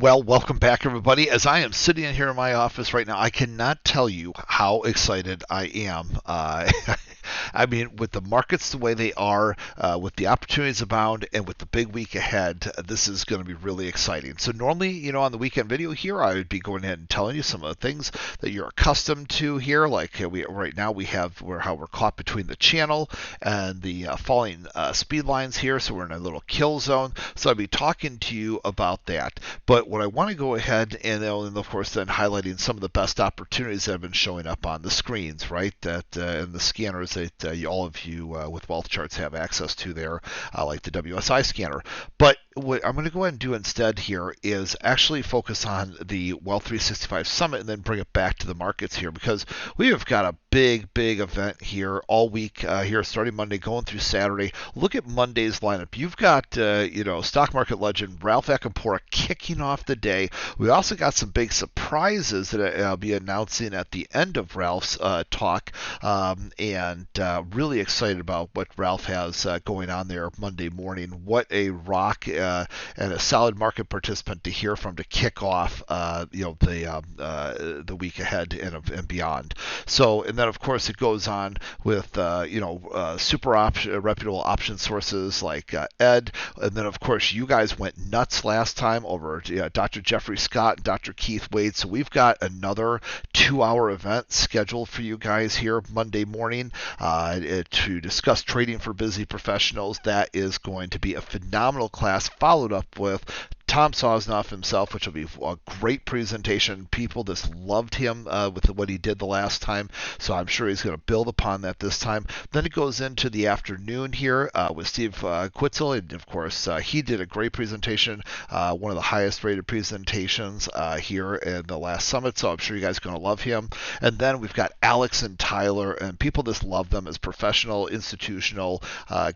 Well, welcome back, everybody. As I am sitting in here in my office right now, I cannot tell you how excited I am. I mean, with the markets the way they are, with the opportunities abound, and with the big week ahead, this is going to be really exciting. So normally, on the weekend video here, I would be going ahead and telling you some of the things that you're accustomed to here. Like right now, we have how we're caught between the channel and the falling speed lines here. So we're in a little kill zone. So I'll be talking to you about that. But what I want to go ahead and of course, then highlighting some of the best opportunities that have been showing up on the screens, right? That and the scanners that all of you with wealth charts have access to there, like the WSI scanner. But what I'm going to go ahead and do instead here is actually focus on the Wealth365 Summit and then bring it back to the markets here, because we have got a big event here all week here, starting Monday, going through Saturday. Look at Monday's lineup. You've got stock market legend Ralph Acampora kicking off the day. We also got some big surprises that I'll be announcing at the end of Ralph's talk, and really excited about what Ralph has going on there Monday morning. What a rock and a solid market participant to hear from to kick off the week ahead and beyond. So, and then of course it goes on with super reputable option sources like Ed, and then of course you guys went nuts last time over Dr. Jeffrey Scott and Dr. Keith Wade. So we've got another 2-hour event scheduled for you guys here Monday morning to discuss trading for busy professionals. That is going to be a phenomenal class, followed up with Tom Sosnoff himself, which will be a great presentation. People just loved him with what he did the last time, so I'm sure he's going to build upon that this time. Then it goes into the afternoon here with Steve Quitzel, and of course he did a great presentation, one of the highest rated presentations here in the last summit, so I'm sure you guys are going to love him. And then we've got Alex and Tyler, and people just love them as professional, institutional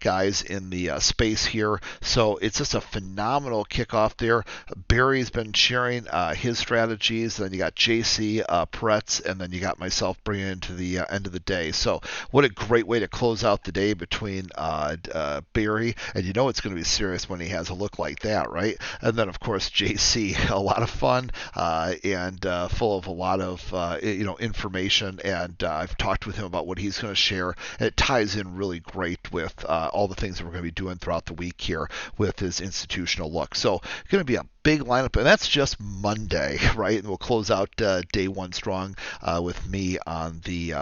guys in the space here, so it's just a phenomenal kickoff there. Barry's been sharing his strategies. Then you got JC Peretz, and then you got myself bringing it into the end of the day. So what a great way to close out the day between Barry, and it's going to be serious when he has a look like that, right? And then of course JC, a lot of fun and full of a lot of information. And I've talked with him about what he's going to share, and it ties in really great with all the things that we're going to be doing throughout the week here with his institutional look. So going to be a big lineup, and that's just Monday, right? And we'll close out day one strong with me on the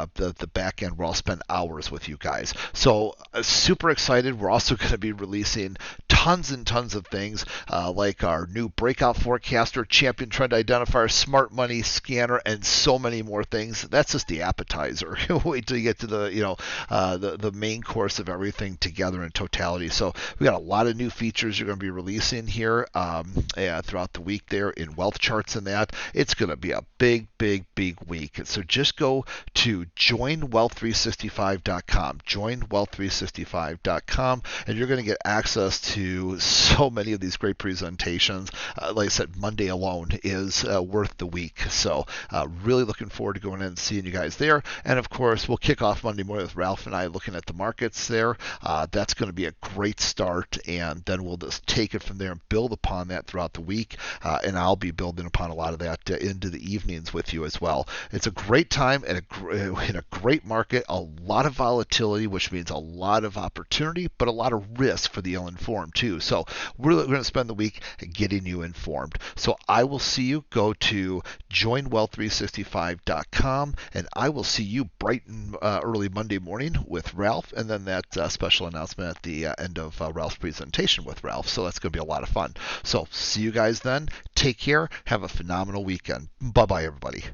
back end, where I'll spend hours with you guys. So super excited. We're also going to be releasing tons and tons of things like our new breakout forecaster, champion trend identifier, smart money scanner, and so many more things. That's just the appetizer. Wait till you get to the main course of everything together in totality. So we got a lot of new features you're going to be releasing here throughout the week there in wealth charts, and that it's going to be a big week. And so just go to joinwealth365.com, joinwealth365.com, and you're going to get access to so many of these great presentations. Like I said, Monday alone is worth the week. So really looking forward to going in and seeing you guys there. And of course, we'll kick off Monday morning with Ralph and I looking at the markets there. That's going to be a great start, and then we'll just take it from there and build upon that throughout the week, and I'll be building upon a lot of that into the evenings with you as well. It's a great time and in a great market, a lot of volatility, which means a lot of opportunity, but a lot of risk for the ill-informed too. So we're going to spend the week getting you informed. So I will see you. Go to joinwealth365.com, and I will see you bright and early Monday morning with Ralph, and then that special announcement at the end of Ralph's presentation with Ralph. So that's going to be a lot of fun. So see you guys then. Take care. Have a phenomenal weekend. Bye-bye, everybody.